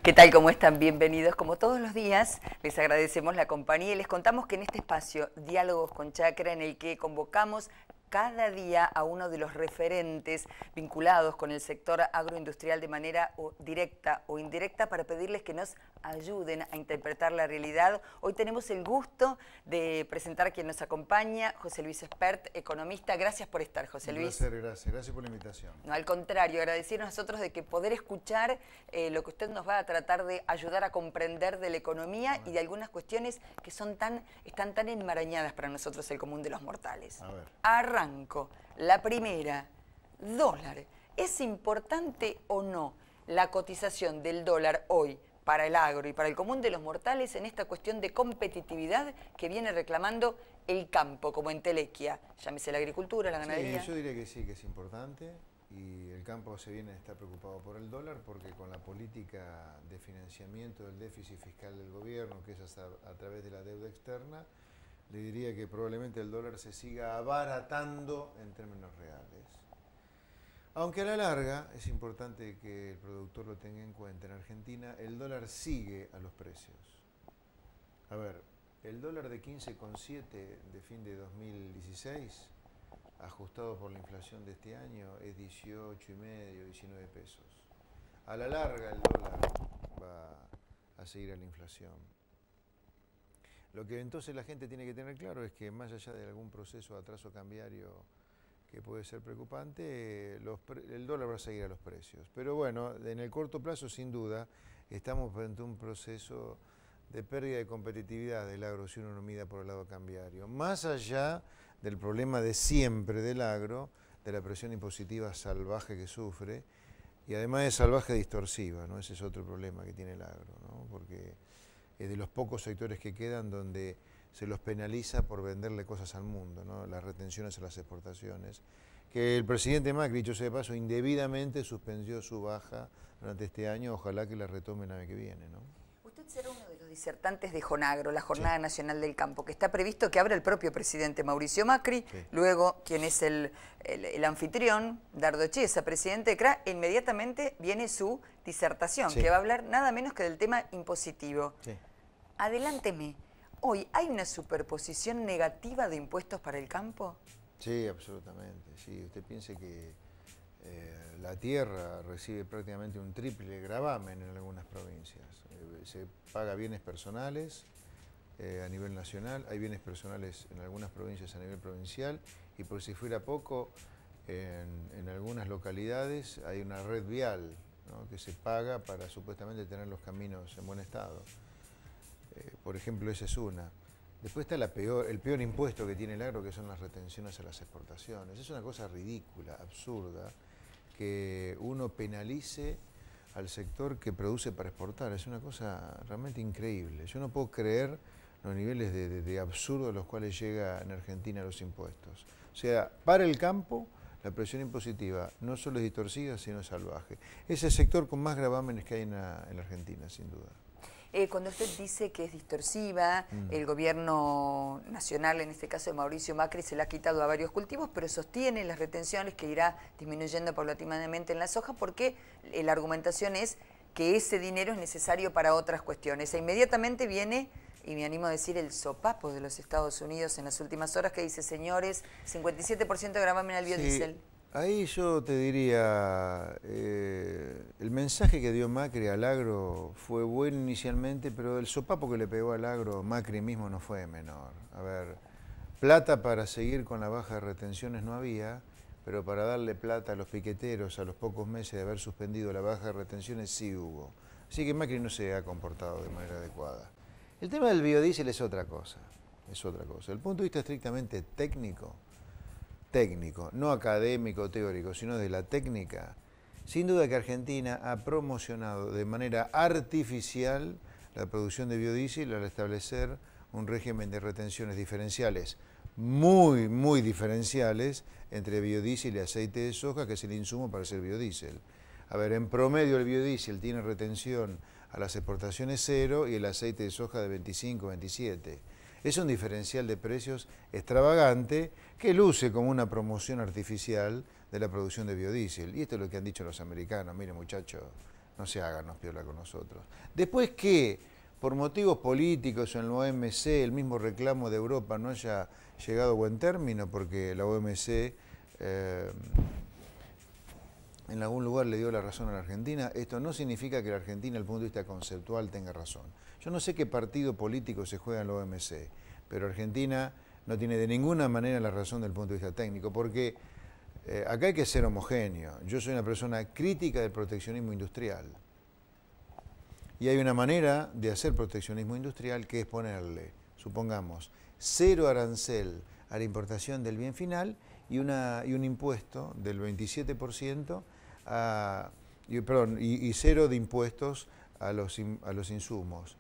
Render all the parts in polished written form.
¿Qué tal? ¿Cómo están? Bienvenidos. Como todos los días, les agradecemos la compañía y les contamos que en este espacio, Diálogos con Chacra, en el que convocamos cada día a uno de los referentes vinculados con el sector agroindustrial de manera directa o indirecta para pedirles que nos ayuden a interpretar la realidad. Hoy tenemos el gusto de presentar a quien nos acompaña, José Luis Espert, economista. Gracias por estar, José Luis. Gracias por la invitación. No, al contrario, agradecernos a nosotros de que poder escuchar lo que usted nos va a tratar de ayudar a comprender de la economía y de algunas cuestiones que están tan enmarañadas para nosotros, el común de los mortales. A ver. Arranco. La primera, dólar. ¿Es importante o no la cotización del dólar hoy para el agro y para el común de los mortales en esta cuestión de competitividad que viene reclamando el campo, como entelequia? Llámese la agricultura, la ganadería. Sí, yo diría que sí, que es importante, y el campo se viene a estar preocupado por el dólar porque con la política de financiamiento del déficit fiscal del gobierno, que es a través de la deuda externa, le diría que probablemente el dólar se siga abaratando en términos reales. Aunque a la larga es importante que el productor lo tenga en cuenta, en Argentina el dólar sigue a los precios. A ver, el dólar de 15,7 de fin de 2016, ajustado por la inflación de este año, es 18,5, 19 pesos. A la larga el dólar va a seguir a la inflación. Lo que entonces la gente tiene que tener claro es que más allá de algún proceso de atraso cambiario que puede ser preocupante, el dólar va a seguir a los precios. Pero bueno, en el corto plazo, sin duda, estamos frente a un proceso de pérdida de competitividad del agro si uno lo mira por el lado cambiario. Más allá del problema de siempre del agro, de la presión impositiva salvaje que sufre, y además es salvaje distorsiva, ¿no? Ese es otro problema que tiene el agro, ¿no? Porque es de los pocos sectores que quedan donde se los penaliza por venderle cosas al mundo, ¿no? Las retenciones a las exportaciones, que el presidente Macri, dicho sea de paso, indebidamente suspendió su baja durante este año, ojalá que la retomen el año que viene, ¿no? Usted será uno de los disertantes de JONAGRO, la Jornada Nacional del Campo, que está previsto que abra el propio presidente Mauricio Macri, luego quien es el anfitrión, Dardo Chiesa, presidente de CRA, inmediatamente viene su disertación, que va a hablar nada menos que del tema impositivo. Adelánteme, ¿hoy hay una superposición negativa de impuestos para el campo? Sí, absolutamente, sí. Usted piense que la tierra recibe prácticamente un triple gravamen en algunas provincias. Se paga bienes personales a nivel nacional, hay bienes personales en algunas provincias a nivel provincial, y por si fuera poco, en algunas localidades hay una red vial, ¿no?, que se paga para supuestamente tener los caminos en buen estado. Por ejemplo, esa es una. Después está el peor impuesto que tiene el agro, que son las retenciones a las exportaciones. Es una cosa ridícula, absurda, que uno penalice al sector que produce para exportar. Es una cosa realmente increíble. Yo no puedo creer los niveles de absurdo a los cuales llega en Argentina los impuestos. O sea, para el campo, la presión impositiva no solo es distorsiva, sino salvaje. Es el sector con más gravámenes que hay en la Argentina, sin duda. Cuando usted dice que es distorsiva, el gobierno nacional, en este caso de Mauricio Macri, se le ha quitado a varios cultivos, pero sostiene las retenciones que irá disminuyendo paulatinamente en la soja, porque la argumentación es que ese dinero es necesario para otras cuestiones. E inmediatamente viene, y me animo a decir, el sopapo de los Estados Unidos en las últimas horas, que dice, señores, 57% de gravamen al biodiesel. Sí. Ahí yo te diría, el mensaje que dio Macri al agro fue bueno inicialmente, pero el sopapo que le pegó al agro Macri mismo no fue menor. A ver, plata para seguir con la baja de retenciones no había, pero para darle plata a los piqueteros a los pocos meses de haber suspendido la baja de retenciones sí hubo. Así que Macri no se ha comportado de manera adecuada. El tema del biodiesel es otra cosa, Desde el punto de vista estrictamente técnico, no académico, teórico, sino de la técnica, sin duda que Argentina ha promocionado de manera artificial la producción de biodiesel al establecer un régimen de retenciones diferenciales, muy diferenciales, entre biodiesel y aceite de soja, que es el insumo para hacer biodiesel. A ver, en promedio el biodiesel tiene retención a las exportaciones 0 y el aceite de soja de 25, 27. Es un diferencial de precios extravagante que luce como una promoción artificial de la producción de biodiesel. Y esto es lo que han dicho los americanos. Miren, muchachos, no se háganos piola con nosotros. Después que, por motivos políticos en la OMC, el mismo reclamo de Europa no haya llegado a buen término, porque la OMC en algún lugar le dio la razón a la Argentina, esto no significa que la Argentina, desde el punto de vista conceptual, tenga razón. Yo no sé qué partido político se juega en la OMC, pero Argentina no tiene de ninguna manera la razón desde el punto de vista técnico, porque acá hay que ser homogéneo. Yo soy una persona crítica del proteccionismo industrial. Y hay una manera de hacer proteccionismo industrial que es ponerle, supongamos, 0 arancel a la importación del bien final y un impuesto del 27% y 0 de impuestos a los insumos.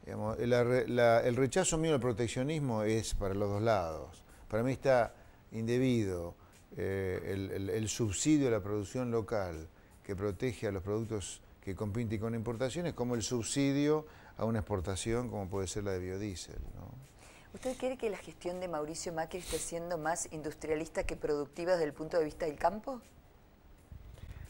Digamos, el rechazo mío al proteccionismo es para los dos lados. Para mí está indebido el subsidio a la producción local que protege a los productos que compiten con importaciones, como el subsidio a una exportación como puede ser la de biodiesel, ¿no? ¿Usted cree que la gestión de Mauricio Macri está siendo más industrialista que productiva desde el punto de vista del campo?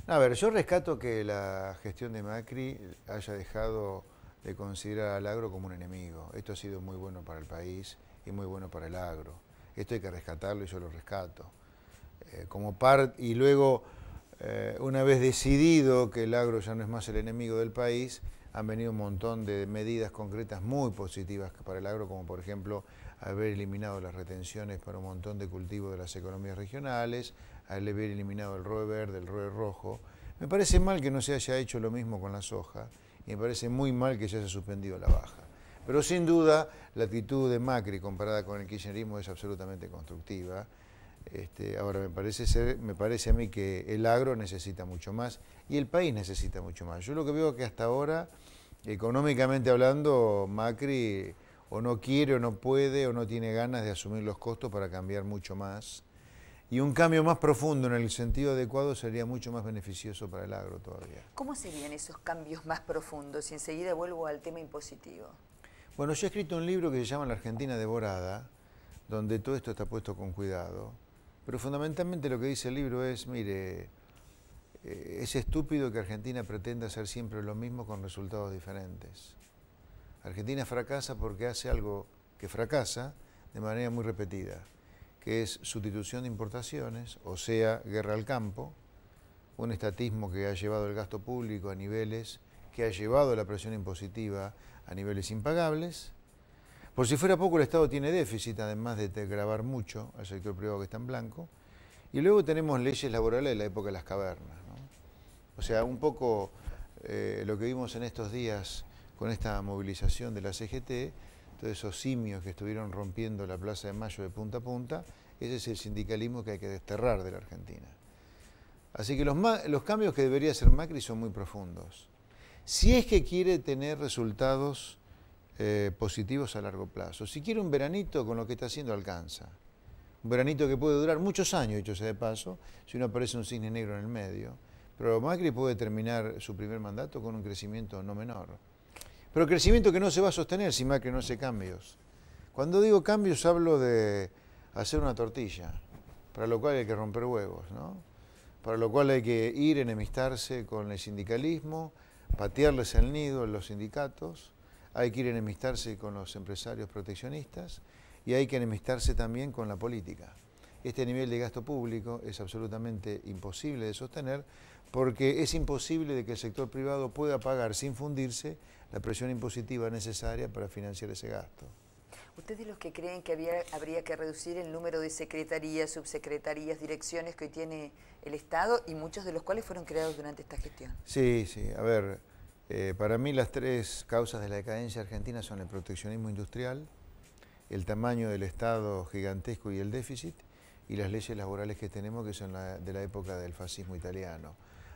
A ver, yo rescato que la gestión de Macri haya dejado de considerar al agro como un enemigo. Esto ha sido muy bueno para el país y muy bueno para el agro. Esto hay que rescatarlo y yo lo rescato. Y luego, una vez decidido que el agro ya no es más el enemigo del país, han venido un montón de medidas concretas muy positivas para el agro, como por ejemplo haber eliminado las retenciones para un montón de cultivos de las economías regionales, haber eliminado el ROE verde, el ROE rojo. Me parece mal que no se haya hecho lo mismo con la soja y me parece muy mal que se haya suspendido la baja. Pero sin duda la actitud de Macri comparada con el kirchnerismo es absolutamente constructiva. Ahora me parece a mí que el agro necesita mucho más y el país necesita mucho más. Yo lo que veo es que hasta ahora, económicamente hablando, Macri o no quiere o no puede o no tiene ganas de asumir los costos para cambiar mucho más. Y un cambio más profundo en el sentido adecuado sería mucho más beneficioso para el agro todavía. ¿Cómo serían esos cambios más profundos? Y enseguida vuelvo al tema impositivo. Bueno, yo he escrito un libro que se llama La Argentina Devorada, donde todo esto está puesto con cuidado. Pero fundamentalmente lo que dice el libro es, mire, es estúpido que Argentina pretenda hacer siempre lo mismo con resultados diferentes. Argentina fracasa porque hace algo que fracasa de manera muy repetida, que es sustitución de importaciones, o sea, guerra al campo, un estatismo que ha llevado el gasto público a niveles, que ha llevado la presión impositiva a niveles impagables. Por si fuera poco, el Estado tiene déficit, además de gravar mucho al sector privado que está en blanco. Y luego tenemos leyes laborales de la época de las cavernas, ¿no? O sea, un poco lo que vimos en estos días con esta movilización de la CGT, todos esos simios que estuvieron rompiendo la Plaza de Mayo de punta a punta, ese es el sindicalismo que hay que desterrar de la Argentina. Así que los cambios que debería hacer Macri son muy profundos. Si es que quiere tener resultados positivos a largo plazo. Si quiere un veranito, con lo que está haciendo alcanza. Un veranito que puede durar muchos años, dicho sea de paso, si no aparece un cisne negro en el medio. Pero Macri puede terminar su primer mandato con un crecimiento no menor. Pero crecimiento que no se va a sostener si Macri no hace cambios. Cuando digo cambios hablo de hacer una tortilla, para lo cual hay que romper huevos, ¿no? Para lo cual hay que ir, enemistarse con el sindicalismo, patearles el nido en los sindicatos, hay que ir a enemistarse con los empresarios proteccionistas y hay que enemistarse también con la política. Este nivel de gasto público es absolutamente imposible de sostener porque es imposible de que el sector privado pueda pagar sin fundirse la presión impositiva necesaria para financiar ese gasto. ¿Usted de los que creen que habría que reducir el número de secretarías, subsecretarías, direcciones que hoy tiene el Estado y muchos de los cuales fueron creados durante esta gestión? Sí, sí. A ver, para mí las tres causas de la decadencia argentina son el proteccionismo industrial, el tamaño del Estado gigantesco y el déficit, y las leyes laborales que tenemos que son de la época del fascismo italiano.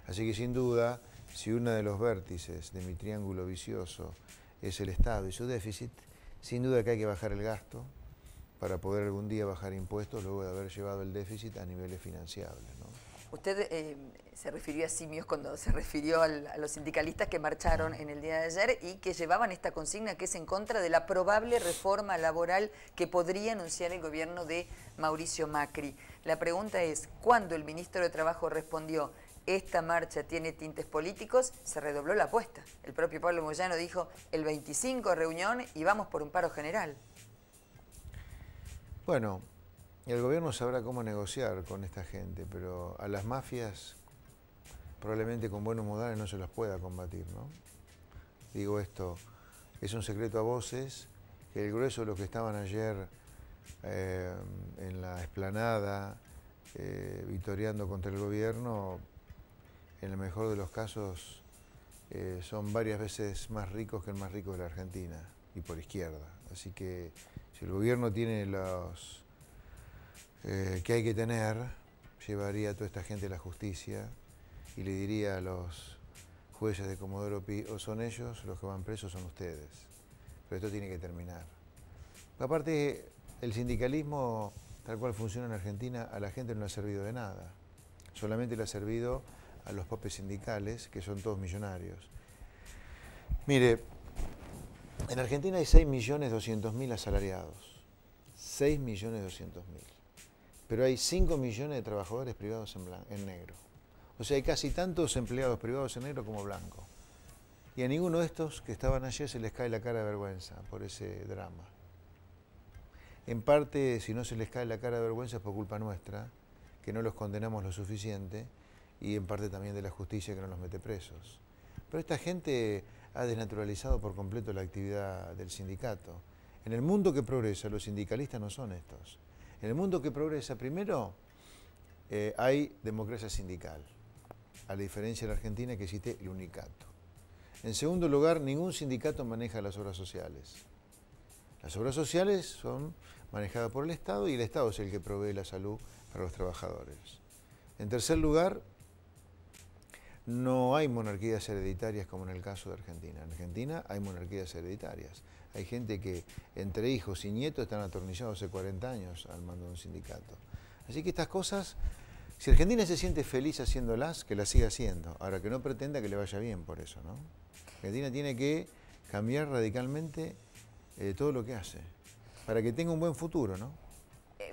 Así que sin duda, si uno de los vértices de mi triángulo vicioso es el Estado y su déficit, sin duda que hay que bajar el gasto para poder algún día bajar impuestos luego de haber llevado el déficit a niveles financiables, ¿no? Usted se refirió a simios cuando se refirió a los sindicalistas que marcharon en el día de ayer y que llevaban esta consigna que es en contra de la probable reforma laboral que podría anunciar el gobierno de Mauricio Macri. La pregunta es, ¿cuándo el ministro de Trabajo respondió esta marcha tiene tintes políticos, se redobló la apuesta. El propio Pablo Moyano dijo el 25 reunión y vamos por un paro general. Bueno, el gobierno sabrá cómo negociar con esta gente, pero a las mafias probablemente con buenos modales no se las pueda combatir, ¿no? Digo esto, es un secreto a voces, que el grueso de los que estaban ayer en la explanada vitoreando contra el gobierno, en el mejor de los casos son varias veces más ricos que el más rico de la Argentina, y por izquierda. Así que si el gobierno tiene los que hay que tener, llevaría a toda esta gente a la justicia y le diría a los jueces de Comodoro Pi, o son ellos los que van presos, son ustedes. Pero esto tiene que terminar. Aparte, el sindicalismo, tal cual funciona en Argentina, a la gente no le ha servido de nada. Solamente le ha servido a los popes sindicales, que son todos millonarios. Mire, en Argentina hay 6.200.000 asalariados. 6.200.000. Pero hay 5 millones de trabajadores privados en negro. O sea, hay casi tantos empleados privados en negro como blancos. Y a ninguno de estos que estaban ayer se les cae la cara de vergüenza por ese drama. En parte, si no se les cae la cara de vergüenza es por culpa nuestra, que no los condenamos lo suficiente, y en parte también de la justicia que no los mete presos. Pero esta gente ha desnaturalizado por completo la actividad del sindicato. En el mundo que progresa, los sindicalistas no son estos. En el mundo que progresa, primero, hay democracia sindical, a la diferencia de la Argentina que existe el unicato. En segundo lugar, ningún sindicato maneja las obras sociales. Las obras sociales son manejadas por el Estado y el Estado es el que provee la salud para los trabajadores. En tercer lugar, no hay monarquías hereditarias como en el caso de Argentina. En Argentina hay monarquías hereditarias. Hay gente que entre hijos y nietos están atornillados hace 40 años al mando de un sindicato. Así que estas cosas, si Argentina se siente feliz haciéndolas, que las siga haciendo. Ahora, que no pretenda que le vaya bien por eso, ¿no? Argentina tiene que cambiar radicalmente todo lo que hace, para que tenga un buen futuro, ¿no?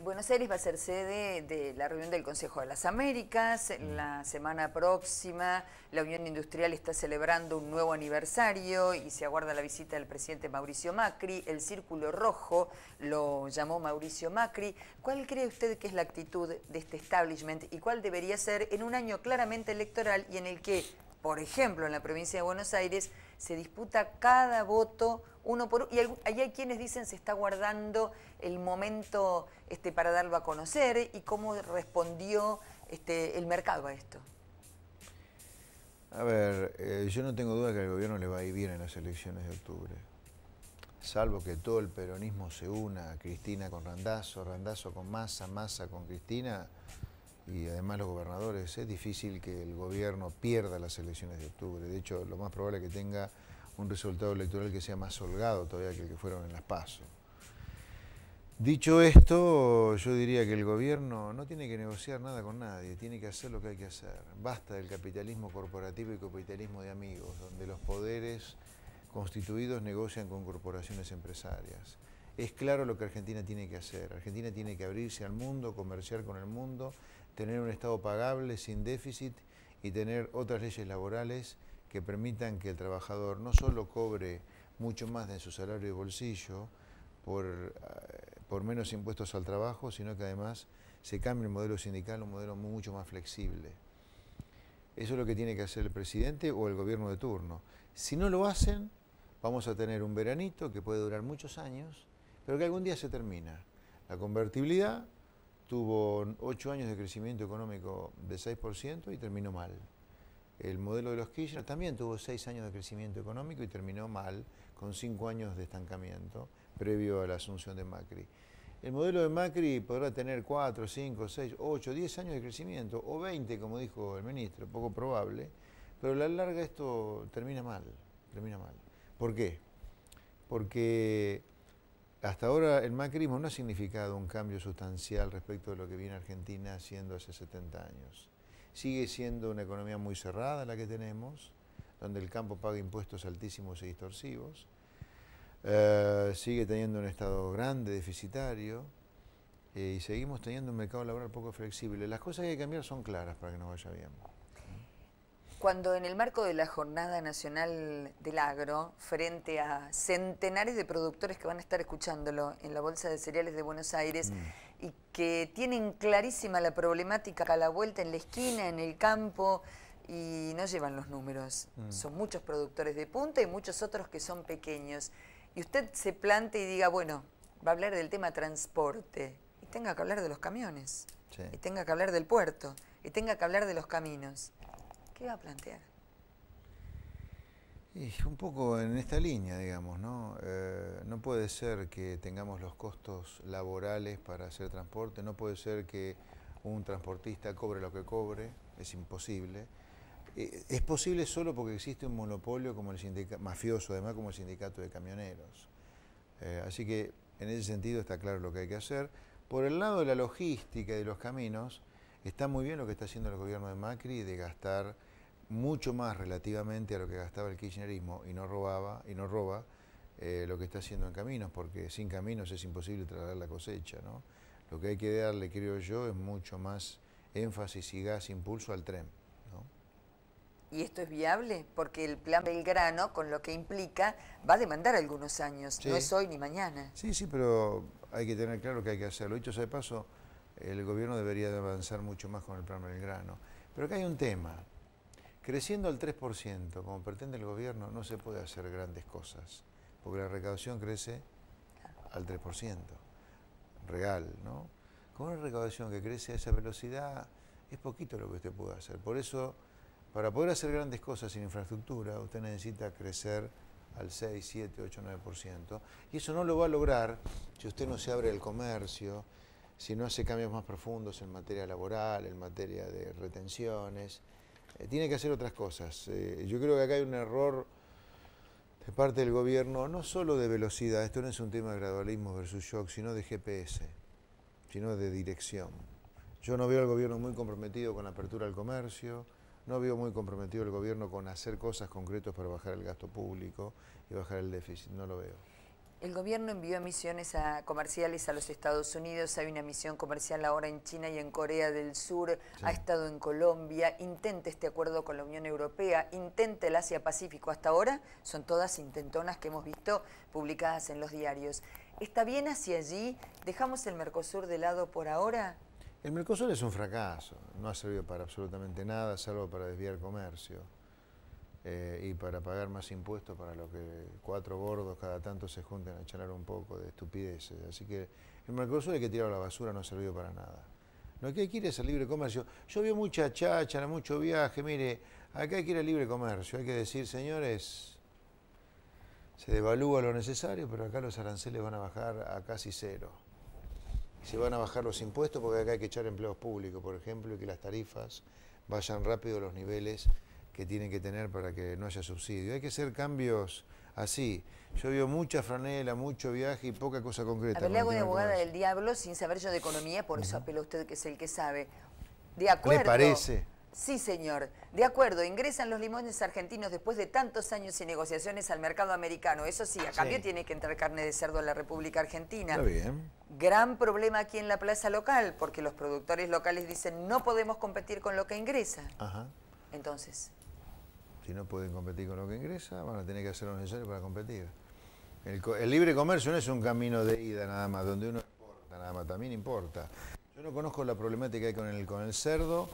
Buenos Aires va a ser sede de la reunión del Consejo de las Américas. La semana próxima la Unión Industrial está celebrando un nuevo aniversario y se aguarda la visita del presidente Mauricio Macri. El Círculo Rojo lo llamó Mauricio Macri. ¿Cuál cree usted que es la actitud de este establishment y cuál debería ser en un año claramente electoral y en el que, por ejemplo, en la provincia de Buenos Aires se disputa cada voto uno por uno? Y ahí hay quienes dicen se está guardando el momento para darlo a conocer y cómo respondió el mercado a esto. A ver, yo no tengo duda que al gobierno le va a ir bien en las elecciones de octubre. Salvo que todo el peronismo se una, Cristina con Randazzo, Randazzo con Massa, Massa con Cristina, y además los gobernadores, es difícil que el gobierno pierda las elecciones de octubre. De hecho, lo más probable es que tenga un resultado electoral que sea más holgado todavía que el que fueron en las PASO. Dicho esto, yo diría que el gobierno no tiene que negociar nada con nadie, tiene que hacer lo que hay que hacer. Basta del capitalismo corporativo y capitalismo de amigos, donde los poderes constituidos negocian con corporaciones empresarias. Es claro lo que Argentina tiene que hacer. Argentina tiene que abrirse al mundo, comerciar con el mundo, tener un Estado pagable, sin déficit, y tener otras leyes laborales que permitan que el trabajador no solo cobre mucho más de su salario de bolsillo por menos impuestos al trabajo, sino que además se cambie el modelo sindical a un modelo mucho más flexible. Eso es lo que tiene que hacer el presidente o el gobierno de turno. Si no lo hacen, vamos a tener un veranito que puede durar muchos años, pero que algún día se termina. La convertibilidad tuvo 8 años de crecimiento económico de 6% y terminó mal. El modelo de los Kirchner también tuvo 6 años de crecimiento económico y terminó mal, con 5 años de estancamiento, previo a la asunción de Macri. El modelo de Macri podrá tener 4, 5, 6, 8, 10 años de crecimiento, o 20, como dijo el ministro, poco probable, pero a la larga esto termina mal, termina mal. ¿Por qué? Porque hasta ahora el macrismo no ha significado un cambio sustancial respecto de lo que viene Argentina haciendo hace 70 años. Sigue siendo una economía muy cerrada la que tenemos, donde el campo paga impuestos altísimos y distorsivos. Sigue teniendo un Estado grande, deficitario, y seguimos teniendo un mercado laboral poco flexible. Las cosas que hay que cambiar son claras para que nos vaya bien. Cuando en el marco de la Jornada Nacional del Agro, frente a centenares de productores que van a estar escuchándolo en la Bolsa de Cereales de Buenos Aires y que tienen clarísima la problemática a la vuelta en la esquina, en el campo, y no llevan los números. Son muchos productores de punta y muchos otros que son pequeños. Y usted se plante y diga, bueno, va a hablar del tema transporte, y tenga que hablar de los camiones, y tenga que hablar del puerto, y tenga que hablar de los caminos. ¿Qué va a plantear? Y un poco en esta línea, digamos, ¿no? No puede ser que tengamos los costos laborales para hacer transporte, no puede ser que un transportista cobre lo que cobre, es imposible. Es posible solo porque existe un monopolio como el sindicato, mafioso además, como el sindicato de camioneros. Así que en ese sentido está claro lo que hay que hacer. Por el lado de la logística y de los caminos, está muy bien lo que está haciendo el gobierno de Macri de gastar mucho más relativamente a lo que gastaba el kirchnerismo y no roba lo que está haciendo en caminos, porque sin caminos es imposible trasladar la cosecha, ¿no? Lo que hay que darle, creo yo, es mucho más énfasis y gas, impulso al tren, ¿no? ¿Y esto es viable? Porque el plan Belgrano, con lo que implica, va a demandar algunos años, no es hoy ni mañana. Sí, pero hay que tener claro que hay que hacerlo. Dicho sea de paso, el gobierno debería de avanzar mucho más con el plan Belgrano. Pero acá hay un tema. Creciendo al 3%, como pretende el gobierno, no se puede hacer grandes cosas, porque la recaudación crece al 3%, real, ¿no? Con una recaudación que crece a esa velocidad, es poquito lo que usted puede hacer. Por eso, para poder hacer grandes cosas en infraestructura, usted necesita crecer al 6, 7, 8, 9%, y eso no lo va a lograr si usted no se abre el comercio, si no hace cambios más profundos en materia laboral, en materia de retenciones. Tiene que hacer otras cosas. Yo creo que acá hay un error de parte del gobierno, no solo de velocidad, esto no es un tema de gradualismo versus shock, sino de GPS, sino de dirección. Yo no veo al gobierno muy comprometido con la apertura al comercio, no veo muy comprometido el gobierno con hacer cosas concretas para bajar el gasto público y bajar el déficit, no lo veo. El gobierno envió misiones comerciales a los Estados Unidos, hay una misión comercial ahora en China y en Corea del Sur, ha estado en Colombia, intenta este acuerdo con la Unión Europea, intenta el Asia-Pacífico. Hasta ahora son todas intentonas que hemos visto publicadas en los diarios. ¿Está bien hacia allí? ¿Dejamos el Mercosur de lado por ahora? El Mercosur es un fracaso, no ha servido para absolutamente nada, salvo para desviar comercio. Y para pagar más impuestos para lo que 4 gordos cada tanto se junten a charlar un poco de estupideces. Así que el Mercosur hay que tirarlo a la basura, no ha servido para nada. Lo que hay que ir es al libre comercio. Yo veo mucha cháchara, mucho viaje, mire, acá hay que ir al libre comercio, hay que decir, señores, se devalúa lo necesario, pero acá los aranceles van a bajar a casi cero. Se van a bajar los impuestos porque acá hay que echar empleos públicos, por ejemplo, y que las tarifas vayan rápido a los niveles que tienen que tener para que no haya subsidio. Hay que hacer cambios así. Yo veo mucha franela, mucho viaje y poca cosa concreta. A ver, le hago de abogada del diablo sin saber yo de economía, por eso apelo a usted que es el que sabe. ¿De acuerdo? ¿Le parece? Sí, señor. De acuerdo, ingresan los limones argentinos después de tantos años y negociaciones al mercado americano. Eso sí, a cambio tiene que entrar carne de cerdo a la República Argentina. Está bien. Gran problema aquí en la plaza local, porque los productores locales dicen no podemos competir con lo que ingresa. Ajá. Entonces, si no pueden competir con lo que ingresa, van a tener que hacer lo necesario para competir. El libre comercio no es un camino de ida nada más, donde uno importa nada más, también importa. Yo no conozco la problemática que hay con el cerdo.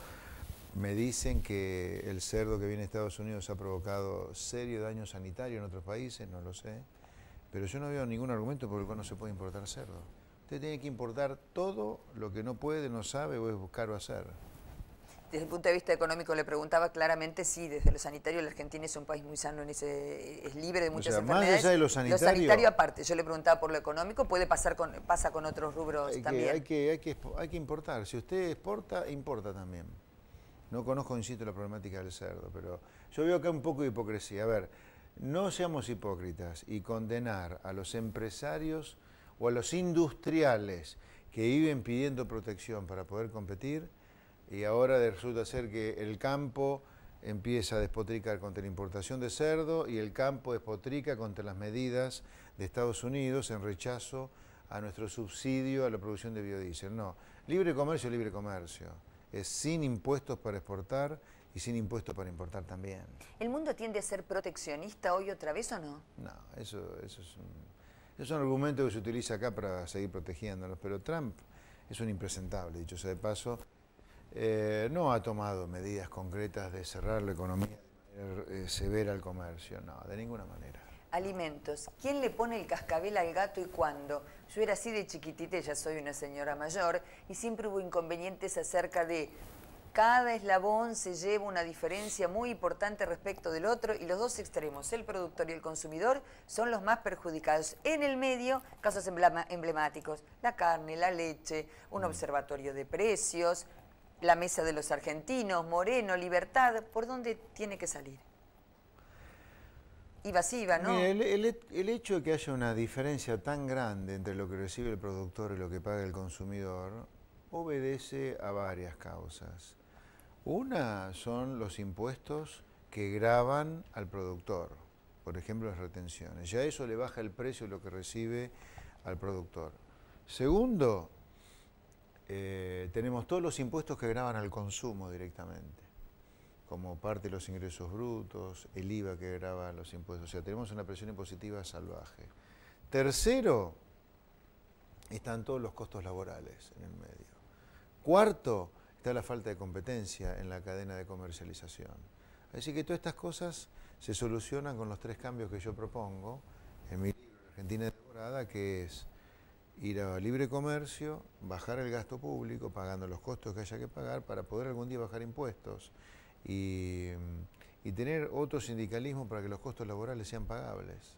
Me dicen que el cerdo que viene de Estados Unidos ha provocado serio daño sanitario en otros países, no lo sé. Pero yo no veo ningún argumento por el cual no se puede importar cerdo. Usted tiene que importar todo lo que no puede, no sabe o es caro hacer. Desde el punto de vista económico le preguntaba claramente, sí, desde lo sanitario la Argentina es un país muy sano, es libre de muchas enfermedades. Más allá de lo sanitario... Lo sanitario aparte, yo le preguntaba por lo económico, pasa con otros rubros también. Hay que importar, si usted exporta, importa también. No conozco, insisto, la problemática del cerdo, pero yo veo acá un poco de hipocresía. A ver, no seamos hipócritas y condenar a los empresarios o a los industriales que viven pidiendo protección para poder competir, y ahora resulta ser que el campo empieza a despotricar contra la importación de cerdo y el campo despotrica contra las medidas de Estados Unidos en rechazo a nuestro subsidio a la producción de biodiesel. No, libre comercio, es sin impuestos para exportar y sin impuestos para importar también. ¿El mundo tiende a ser proteccionista hoy otra vez o no? No, eso es un argumento que se utiliza acá para seguir protegiéndonos, pero Trump es un impresentable, dicho sea de paso. No ha tomado medidas concretas de cerrar la economía de manera severa al comercio, no, de ninguna manera. Alimentos. ¿Quién le pone el cascabel al gato y cuándo? Yo era así de chiquitita, ya soy una señora mayor, y siempre hubo inconvenientes acerca de cada eslabón se lleva una diferencia muy importante respecto del otro y los dos extremos, el productor y el consumidor, son los más perjudicados. En el medio, casos emblemáticos, la carne, la leche, un observatorio de precios, la mesa de los argentinos, Moreno, Libertad, ¿por dónde tiene que salir? IVA, ¿no? Mire, el hecho de que haya una diferencia tan grande entre lo que recibe el productor y lo que paga el consumidor obedece a varias causas. Una son los impuestos que gravan al productor, por ejemplo las retenciones. Ya eso le baja el precio de lo que recibe al productor. Segundo, tenemos todos los impuestos que gravan al consumo directamente, como parte de los ingresos brutos, el IVA que grava los impuestos. O sea, tenemos una presión impositiva salvaje. Tercero, están todos los costos laborales en el medio. Cuarto, está la falta de competencia en la cadena de comercialización. Así que todas estas cosas se solucionan con los 3 cambios que yo propongo en mi libro Argentina Devorada, que es ir a libre comercio, bajar el gasto público, pagando los costos que haya que pagar para poder algún día bajar impuestos y tener otro sindicalismo para que los costos laborales sean pagables.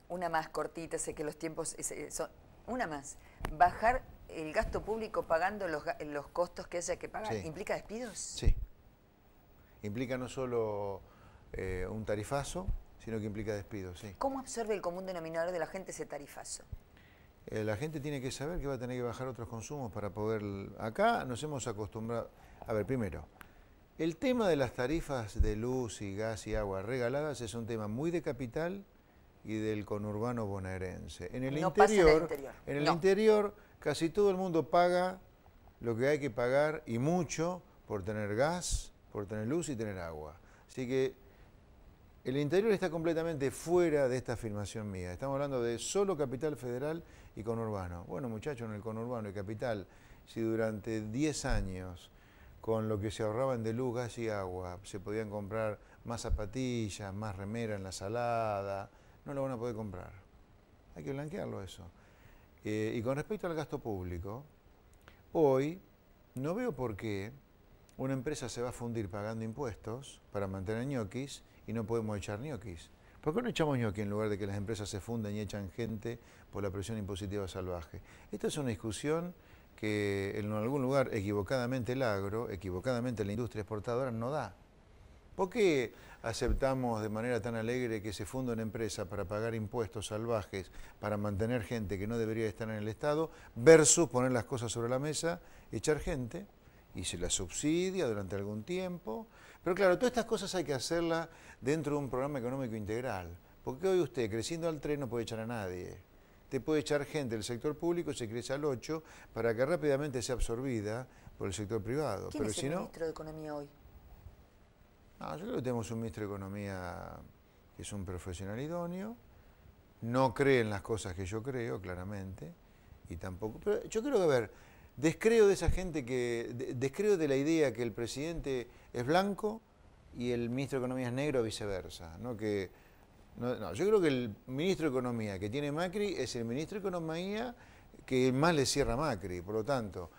Una más cortita, sé que los tiempos son... Una más, bajar el gasto público pagando los costos que haya que pagar, Sí. ¿implica despidos? Sí. Implica no solo un tarifazo, sino que implica despidos, sí. ¿Cómo absorbe el común denominador de la gente ese tarifazo? La gente tiene que saber que va a tener que bajar otros consumos para poder... Acá nos hemos acostumbrado... A ver, primero, el tema de las tarifas de luz y gas y agua regaladas es un tema muy de capital y del conurbano bonaerense. En el No pasa en el interior, interior. No. interior casi todo el mundo paga lo que hay que pagar y mucho por tener gas, por tener luz y tener agua. Así que el interior está completamente fuera de esta afirmación mía. Estamos hablando de solo capital federal y conurbano. Bueno, muchachos, en el conurbano y capital, si durante 10 años con lo que se ahorraban de luz, gas y agua se podían comprar más zapatillas, más remera en la salada, no lo van a poder comprar. Hay que blanquearlo eso. Y con respecto al gasto público, hoy no veo por qué una empresa se va a fundir pagando impuestos para mantener ñoquis y no podemos echar ñoquis. ¿Por qué no echamos ñoquis en lugar de que las empresas se fundan y echan gente por la presión impositiva salvaje? Esta es una discusión que en algún lugar equivocadamente el agro, equivocadamente la industria exportadora no da. ¿Por qué aceptamos de manera tan alegre que se funda una empresa para pagar impuestos salvajes, para mantener gente que no debería estar en el Estado, versus poner las cosas sobre la mesa, echar gente y se la subsidia durante algún tiempo? Pero claro, todas estas cosas hay que hacerlas dentro de un programa económico integral, porque hoy usted, creciendo al 3, no puede echar a nadie. Te puede echar gente del sector público, se crece al 8, para que rápidamente sea absorbida por el sector privado. ¿Quién Pero es si el no, ministro de Economía hoy? yo creo que tenemos un ministro de Economía que es un profesional idóneo, no cree en las cosas que yo creo, claramente, y tampoco... Pero yo creo que, a ver, descreo de esa gente descreo de la idea que el presidente es blanco y el ministro de Economía es negro o viceversa, ¿no? Yo creo que el ministro de Economía que tiene Macri es el ministro de Economía que más le cierra a Macri, por lo tanto...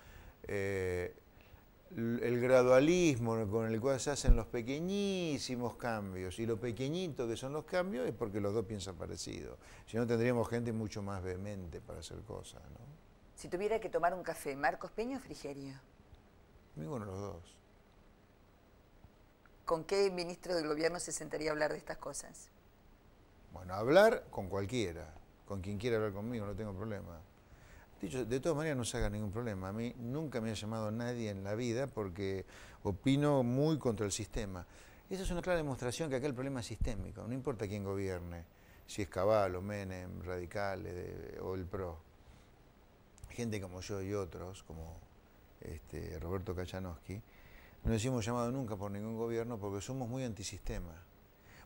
el gradualismo con el cual se hacen los pequeñísimos cambios y lo pequeñito que son los cambios es porque los dos piensan parecido. Si no, tendríamos gente mucho más vehemente para hacer cosas, ¿no? Si tuviera que tomar un café, ¿Marcos Peña o Frigerio? Ninguno de los dos. ¿Con qué ministro del gobierno se sentaría a hablar de estas cosas? Bueno, hablar con cualquiera, con quien quiera hablar conmigo, no tengo problema. Dicho, de todas maneras no se haga ningún problema. A mí nunca me ha llamado nadie en la vida porque opino muy contra el sistema. Esa es una clara demostración que acá el problema es sistémico. No importa quién gobierne, si es Caballo, Menem, Radicales o el PRO. Gente como yo y otros, como Roberto Kachanowski, no decimos llamado nunca por ningún gobierno porque somos muy antisistema.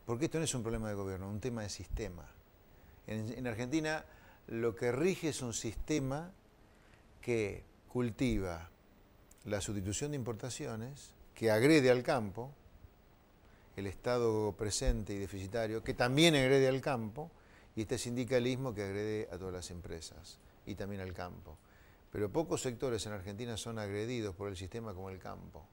Porque esto no es un problema de gobierno, es un tema de sistema. En Argentina lo que rige es un sistema que cultiva la sustitución de importaciones, que agrede al campo, el Estado presente y deficitario, que también agrede al campo, y este sindicalismo que agrede a todas las empresas y también al campo. Pero pocos sectores en Argentina son agredidos por el sistema como el campo.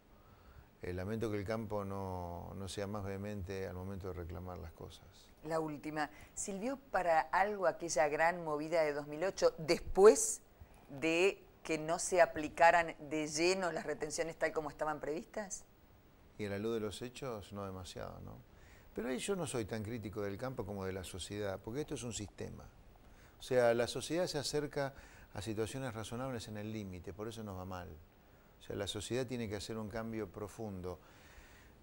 Lamento que el campo no sea más vehemente al momento de reclamar las cosas. La última, ¿sirvió para algo aquella gran movida de 2008 después de que no se aplicaran de lleno las retenciones tal como estaban previstas? Y a la luz de los hechos, no demasiado, ¿no? Pero ahí yo no soy tan crítico del campo como de la sociedad, porque esto es un sistema. O sea, la sociedad se acerca a situaciones razonables en el límite, por eso nos va mal. O sea, la sociedad tiene que hacer un cambio profundo,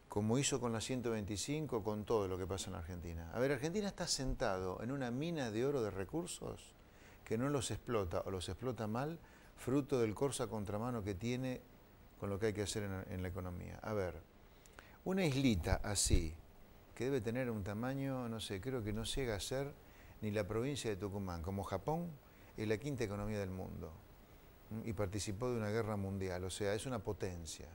como hizo con la 125, con todo lo que pasa en Argentina. A ver, Argentina está sentado en una mina de oro de recursos que no los explota o los explota mal, fruto del corsa contramano que tiene con lo que hay que hacer en la economía. A ver, una islita así, que debe tener un tamaño, no sé, creo que no llega a ser ni la provincia de Tucumán, como Japón, es la quinta economía del mundo y participó de una guerra mundial, o sea, es una potencia.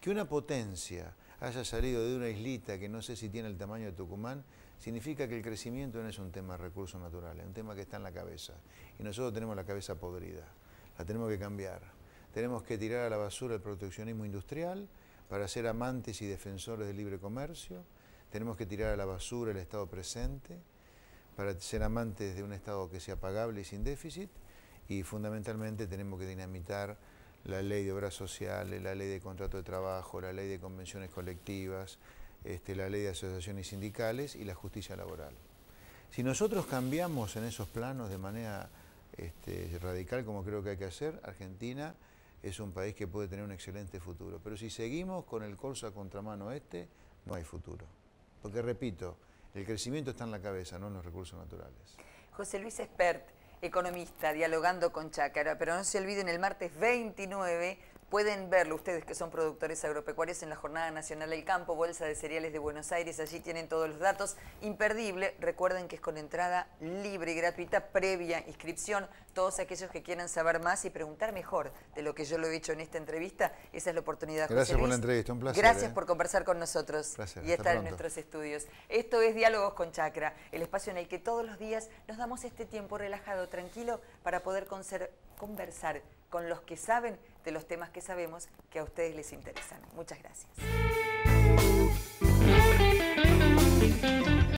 Que una potencia haya salido de una islita que no sé si tiene el tamaño de Tucumán, significa que el crecimiento no es un tema de recursos naturales, es un tema que está en la cabeza. Y nosotros tenemos la cabeza podrida, la tenemos que cambiar. Tenemos que tirar a la basura el proteccionismo industrial para ser amantes y defensores del libre comercio. Tenemos que tirar a la basura el Estado presente para ser amantes de un Estado que sea pagable y sin déficit. Y fundamentalmente tenemos que dinamitar la ley de obras sociales, la ley de contrato de trabajo, la ley de convenciones colectivas, la ley de asociaciones sindicales y la justicia laboral. Si nosotros cambiamos en esos planos de manera radical, como creo que hay que hacer, Argentina es un país que puede tener un excelente futuro. Pero si seguimos con el corso a contramano no hay futuro. Porque, repito, el crecimiento está en la cabeza, no en los recursos naturales. José Luis Espert, economista, dialogando con Chácara, pero no se olviden, el martes 29 pueden verlo ustedes que son productores agropecuarios en la Jornada Nacional del Campo, Bolsa de Cereales de Buenos Aires, allí tienen todos los datos, imperdible, recuerden que es con entrada libre y gratuita, previa inscripción, todos aquellos que quieran saber más y preguntar mejor de lo que yo lo he hecho en esta entrevista, esa es la oportunidad, José Gracias Luis. por la entrevista, un placer. Gracias por conversar con nosotros Placer, y estar en nuestros estudios. Esto es Diálogos con Chácara, el espacio en el que todos los días nos damos este tiempo relajado, tranquilo, para poder conversar con los que saben de los temas que sabemos que a ustedes les interesan. Muchas gracias.